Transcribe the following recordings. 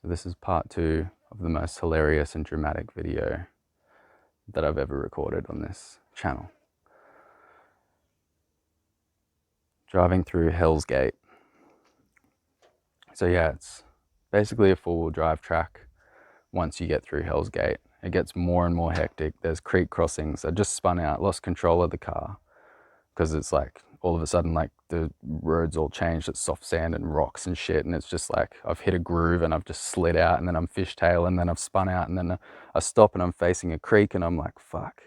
So this is part 2 of the most hilarious and dramatic video that I've ever recorded on this channel. Driving through Hell's Gate. So yeah, it's basically a four-wheel drive track. Once you get through Hell's Gate, it gets more and more hectic. There's creek crossings. I just spun out, lost control of the car because it's like all of a sudden like the road's all changed. It's soft sand and rocks and shit, and it's just like I've hit a groove and I've just slid out, and then I'm fishtail, and then I've spun out, and then I stop and I'm facing a creek, and I'm like, fuck.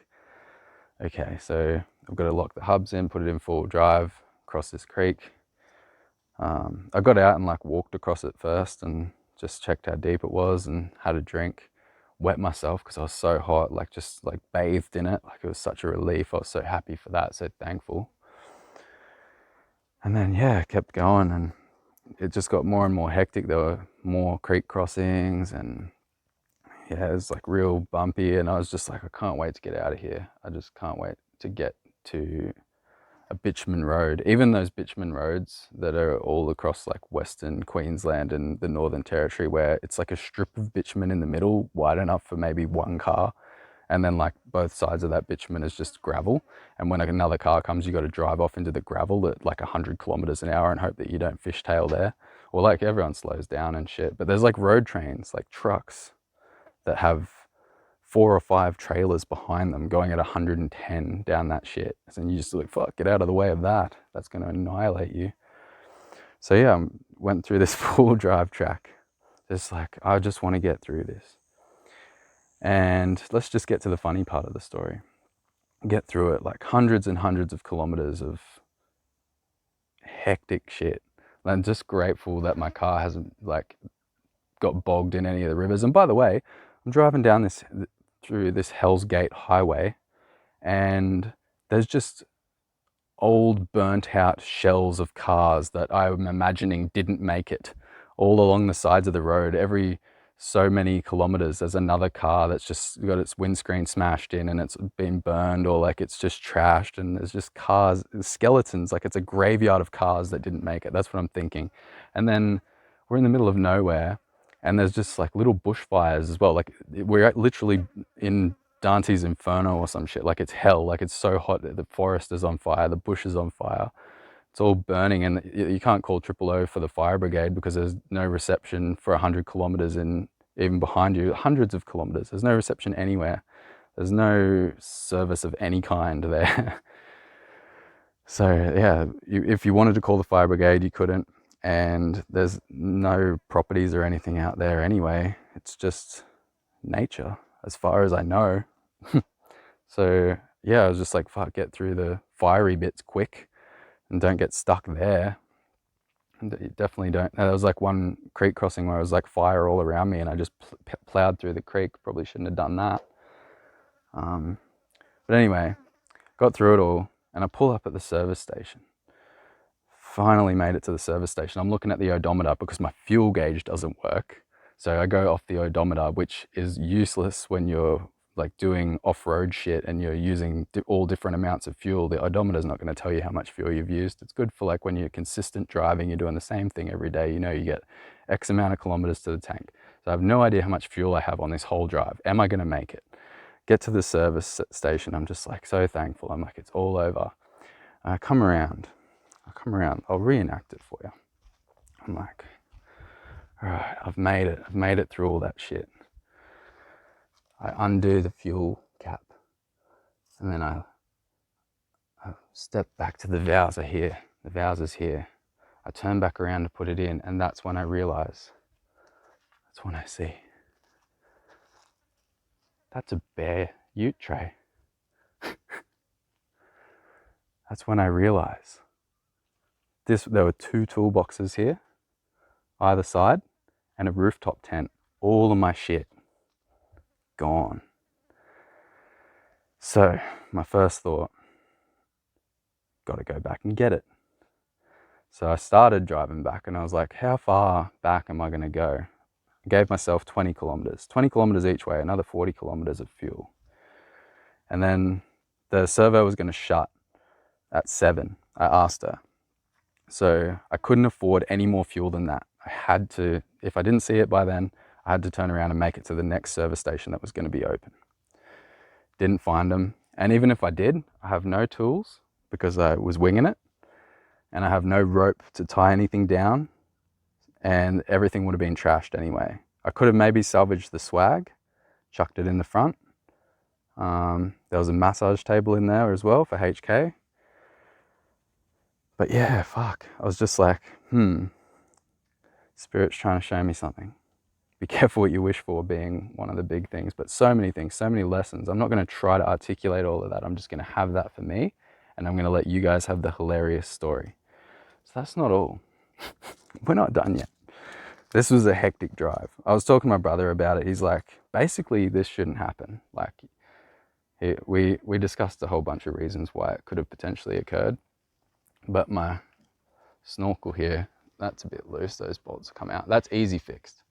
Okay, so I've got to lock the hubs in, put it in four-wheel drive, cross this creek. I got out and like walked across it first and just checked how deep it was and had a drink. Wet myself because I was so hot, like just like bathed in it. Like it was such a relief. I was so happy for that, so thankful. And then yeah, kept going, and it just got more and more hectic. There were more creek crossings, and yeah, it was like real bumpy, and I was just like, I can't wait to get out of here. I just can't wait to get to a bitumen road. Even those bitumen roads that are all across like Western Queensland and the Northern Territory, where it's like a strip of bitumen in the middle, wide enough for maybe one car, and then like both sides of that bitumen is just gravel, and when another car comes, you got to drive off into the gravel at like 100 kilometers an hour and hope that you don't fishtail there, or like everyone slows down and shit. But there's like road trains, like trucks that have 4 or 5 trailers behind them going at 110 down that shit. And you just like, fuck, get out of the way of that. That's going to annihilate you. So yeah, I went through this full drive track. Just like, I just want to get through this. And let's just get to the funny part of the story. Get through it, like hundreds and hundreds of kilometers of hectic shit. I'm just grateful that my car hasn't like got bogged in any of the rivers. And by the way, I'm driving down through this Hell's Gate highway, and there's just old burnt out shells of cars that I'm imagining didn't make it all along the sides of the road. Every so many kilometers there's another car that's just got its windscreen smashed in and it's been burned, or like it's just trashed, and there's just cars, skeletons, like it's a graveyard of cars that didn't make it. That's what I'm thinking. And then we're in the middle of nowhere, and there's just like little bushfires as well. Like we're literally in Dante's Inferno or some shit. Like it's hell. Like it's so hot that the forest is on fire, the bush is on fire. It's all burning, and you can't call O for the fire brigade because there's no reception for 100 kilometers in, even behind you, hundreds of kilometers. There's no reception anywhere. There's no service of any kind there. So yeah, if you wanted to call the fire brigade, you couldn't. And there's no properties or anything out there anyway. It's just nature, as far as I know. So yeah, I was just like, fuck, get through the fiery bits quick and don't get stuck there. And you definitely don't. There was like one creek crossing where it was like fire all around me, and I just plowed through the creek. Probably shouldn't have done that. But anyway, got through it all, and I pull up at the service station. Finally made it to the service station. I'm looking at the odometer because my fuel gauge doesn't work. So I go off the odometer, which is useless when you're like doing off-road shit and you're using all different amounts of fuel. The odometer is not going to tell you how much fuel you've used. It's good for like when you're consistent driving, you're doing the same thing every day, you know, you get X amount of kilometers to the tank. So I have no idea how much fuel I have on this whole drive. Am I going to make it? Get to the service station. I'm just like so thankful. I'm like, it's all over. I come around, I'll reenact it for you. I'm like, all right, I've made it through all that shit. I undo the fuel cap, and then I step back to the Vowser here. The Vowser's here. I turn back around to put it in, and that's when I realize, that's when I see, that's a bare ute tray. That's when I realize there were 2 toolboxes here, either side, and a rooftop tent. All of my shit gone. So my first thought, got to go back and get it. So I started driving back, and I was like, how far back am I going to go? I gave myself 20 kilometers each way, another 40 kilometers of fuel. And then the servo was going to shut at 7. I asked her. So I couldn't afford any more fuel than that. I had to, if I didn't see it by then, I had to turn around and make it to the next service station that was going to be open. Didn't find them. And even if I did, I have no tools because I was winging it, and I have no rope to tie anything down, and everything would have been trashed anyway. I could have maybe salvaged the swag, chucked it in the front. There was a massage table in there as well for HK. But yeah, fuck. I was just like, Spirit's trying to show me something. Be careful what you wish for being one of the big things, but so many things, so many lessons. I'm not going to try to articulate all of that. I'm just going to have that for me, and I'm going to let you guys have the hilarious story. So that's not all. We're not done yet. This was a hectic drive. I was talking to my brother about it. He's like, basically this shouldn't happen. Like, we discussed a whole bunch of reasons why it could have potentially occurred, but my snorkel here, that's a bit loose. Those bolts come out. That's easy fixed.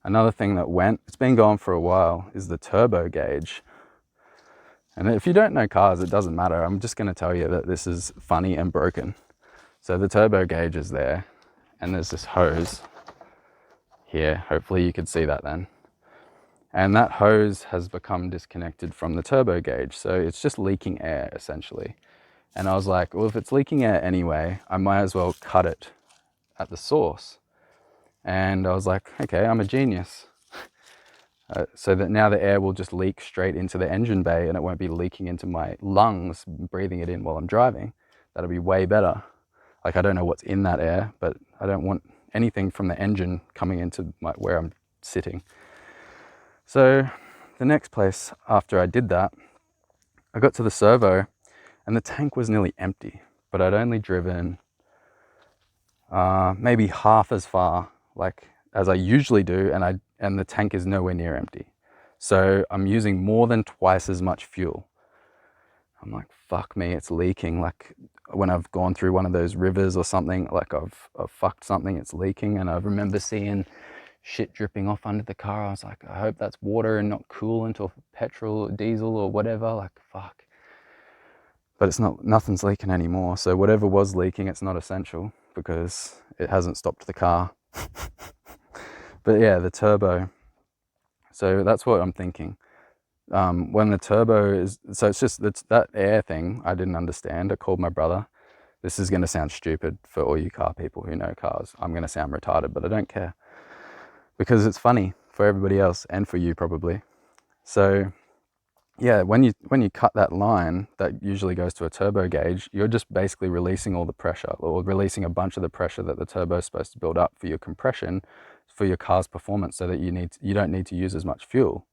Another thing that it's been gone for a while, is the turbo gauge. And if you don't know cars, it doesn't matter. I'm just going to tell you that this is funny and broken. So the turbo gauge is there, and there's this hose here. Hopefully you could see that then. And that hose has become disconnected from the turbo gauge. So it's just leaking air essentially. And I was like, well, if it's leaking air anyway, I might as well cut it at the source. And I was like, okay, I'm a genius. So that now the air will just leak straight into the engine bay, and it won't be leaking into my lungs, breathing it in while I'm driving. That'll be way better. Like, I don't know what's in that air, but I don't want anything from the engine coming into where I'm sitting. So the next place after I did that, I got to the servo, and the tank was nearly empty, but I'd only driven maybe half as far like as I usually do, and the tank is nowhere near empty. So I'm using more than twice as much fuel. I'm like, fuck me, it's leaking. Like when I've gone through one of those rivers or something, like I've fucked something, it's leaking. And I remember seeing shit dripping off under the car. I was like, I hope that's water and not coolant or petrol or diesel or whatever. Like, fuck. But it's not, nothing's leaking anymore. So whatever was leaking, it's not essential because it hasn't stopped the car. But yeah, the turbo. So that's what I'm thinking. When the turbo is, so it's just that air thing I didn't understand. I called my brother. This is going to sound stupid for all you car people who know cars. I'm going to sound retarded, but I don't care because it's funny for everybody else and for you probably. So yeah, when you cut that line that usually goes to a turbo gauge, you're just basically releasing all the pressure, or releasing a bunch of the pressure that the turbo is supposed to build up for your compression, for your car's performance, so that you don't need to use as much fuel.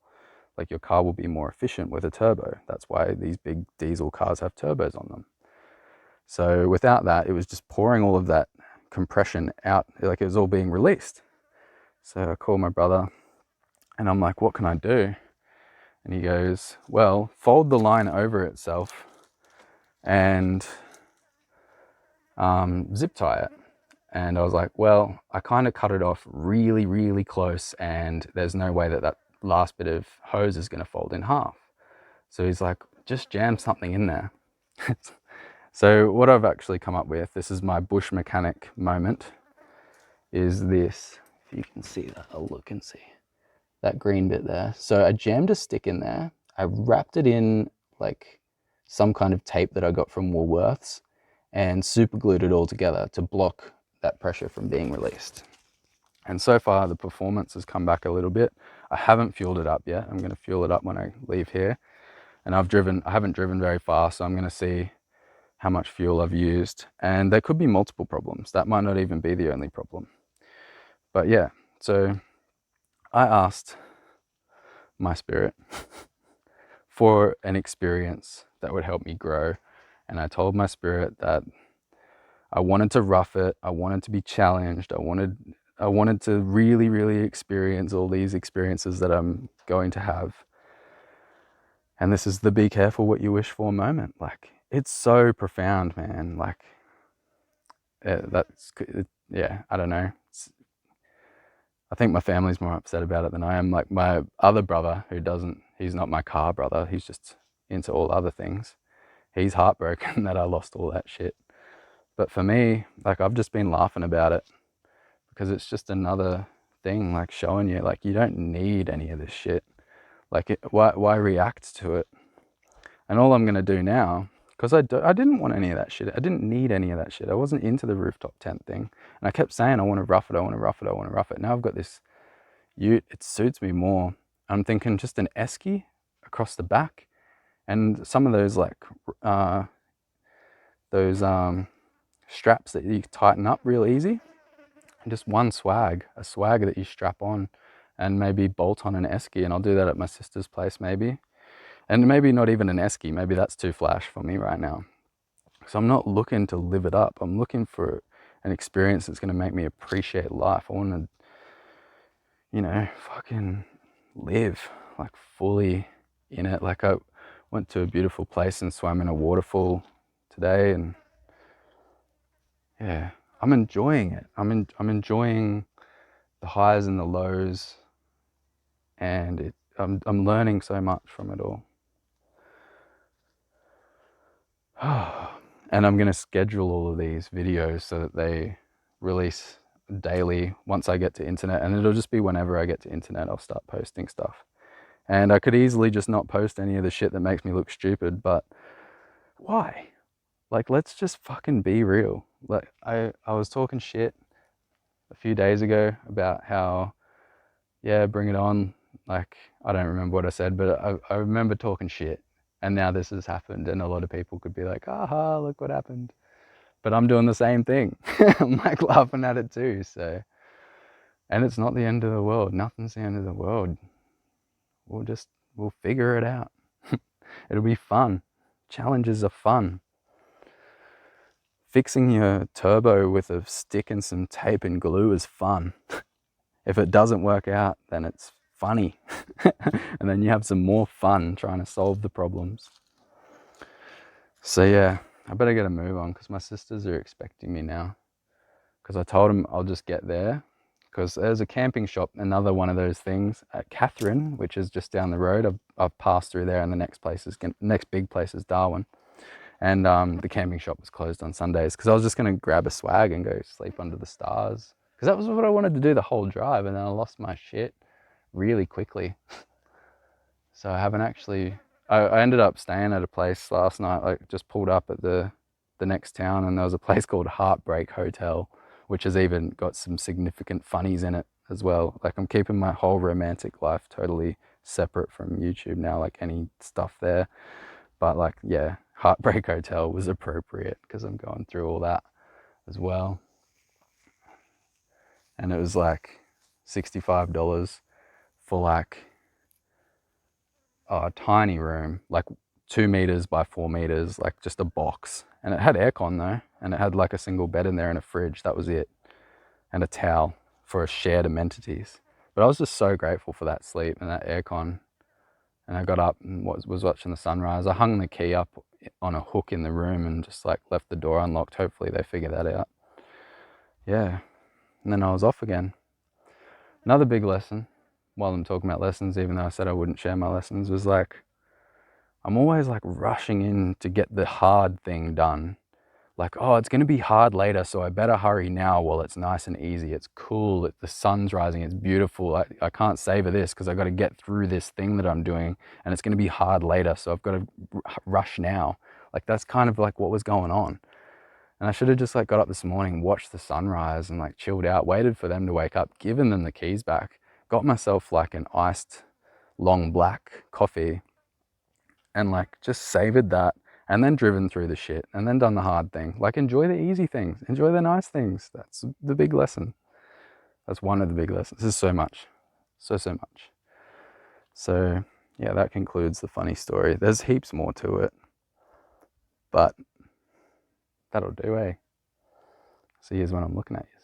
Like your car will be more efficient with a turbo. That's why these big diesel cars have turbos on them. So without that, it was just pouring all of that compression out, like it was all being released. So I called my brother and I'm like, what can I do? And he goes, well, fold the line over itself and zip tie it. And I was like, well, I kind of cut it off really, really close, and there's no way that that last bit of hose is going to fold in half. So he's like, just jam something in there. So what I've actually come up with, this is my bush mechanic moment, is this. If you can see that, I'll look and see that green bit there. So I jammed a stick in there. I wrapped it in like some kind of tape that I got from Woolworths and super glued it all together to block that pressure from being released. And so far the performance has come back a little bit. I haven't fueled it up yet. I'm going to fuel it up when I leave here. And I haven't driven very far, so I'm going to see how much fuel I've used. And there could be multiple problems. That might not even be the only problem. But yeah, so I asked my spirit for an experience that would help me grow. And I told my spirit that I wanted to rough it. I wanted to be challenged. I wanted to really, really experience all these experiences that I'm going to have. And this is the be careful what you wish for moment. Like, it's so profound, man. Like, yeah, I don't know. I think my family's more upset about it than I am. Like my other brother he's not my car brother. He's just into all other things. He's heartbroken that I lost all that shit. But for me, like, I've just been laughing about it because it's just another thing, like showing you, like, you don't need any of this shit. Like, why react to it? And all I'm going to do now, because I didn't want any of that shit. I didn't need any of that shit. I wasn't into the rooftop tent thing. And I kept saying, I want to rough it, I want to rough it, I want to rough it. Now I've got this ute, it suits me more. I'm thinking just an esky across the back, and some of those, like, those straps that you tighten up real easy. And just one swag, a swag that you strap on and maybe bolt on an esky. And I'll do that at my sister's place maybe. And maybe not even an esky, maybe that's too flash for me right now. So I'm not looking to live it up. I'm looking for an experience that's going to make me appreciate life. I want to, you know, fucking live, like, fully in it. Like, I went to a beautiful place and swam in a waterfall today, and yeah, I'm enjoying it. I'm enjoying the highs and the lows, and I'm learning so much from it all. And I'm going to schedule all of these videos so that they release daily once I get to internet, and it'll just be whenever I get to internet I'll start posting stuff. And I could easily just not post any of the shit that makes me look stupid, but why? Like, let's just fucking be real. Like, I was talking shit a few days ago about how, yeah, bring it on. Like, I don't remember what I said, but I remember talking shit. And now this has happened, and a lot of people could be like, aha, look what happened. But I'm doing the same thing. I'm like laughing at it too. So, and it's not the end of the world. Nothing's the end of the world. We'll figure it out. It'll be fun. Challenges are fun. Fixing your turbo with a stick and some tape and glue is fun. If it doesn't work out, then it's funny. And then you have some more fun trying to solve the problems. So yeah, I better get a move on because my sisters are expecting me now. Because I told them I'll just get there. Because there's a camping shop, another one of those things at Catherine, which is just down the road. I've passed through there, and the next big place is Darwin. And the camping shop was closed on Sundays because I was just going to grab a swag and go sleep under the stars. Because that was what I wanted to do the whole drive, and then I lost my shit really quickly. So I haven't actually... I ended up staying at a place last night. Like, just pulled up at the next town, and there was a place called Heartbreak Hotel, which has even got some significant funnies in it as well. Like, I'm keeping my whole romantic life totally separate from YouTube now, like any stuff there. But like, yeah, Heartbreak Hotel was appropriate because I'm going through all that as well. And it was like $65 for like a tiny room, like 2 meters by 4 meters, like just a box. And it had aircon though, and it had like a single bed in there and a fridge. That was it. And a towel for a shared amenities. But I was just so grateful for that sleep and that aircon. And I got up and was watching the sunrise. I hung the key up on a hook in the room and just like left the door unlocked. Hopefully they figure that out. Yeah. And then I was off again. Another big lesson, while I'm talking about lessons, even though I said I wouldn't share my lessons, was like, I'm always like rushing in to get the hard thing done. Like, oh, it's going to be hard later, so I better hurry now while it's nice and easy. It's cool, the sun's rising, it's beautiful. I can't savor this because I've got to get through this thing that I'm doing, and it's going to be hard later, so I've got to rush now. Like, that's kind of like what was going on. And I should have just like got up this morning, watched the sunrise and like chilled out, waited for them to wake up, given them the keys back, got myself like an iced long black coffee, and like just savored that, and then driven through the shit, and then done the hard thing. Like, enjoy the easy things, enjoy the nice things. That's the big lesson. That's one of the big lessons. This is so much, so much. So yeah, that concludes the funny story. There's heaps more to it, but that'll do, eh? So here's what I'm looking at you.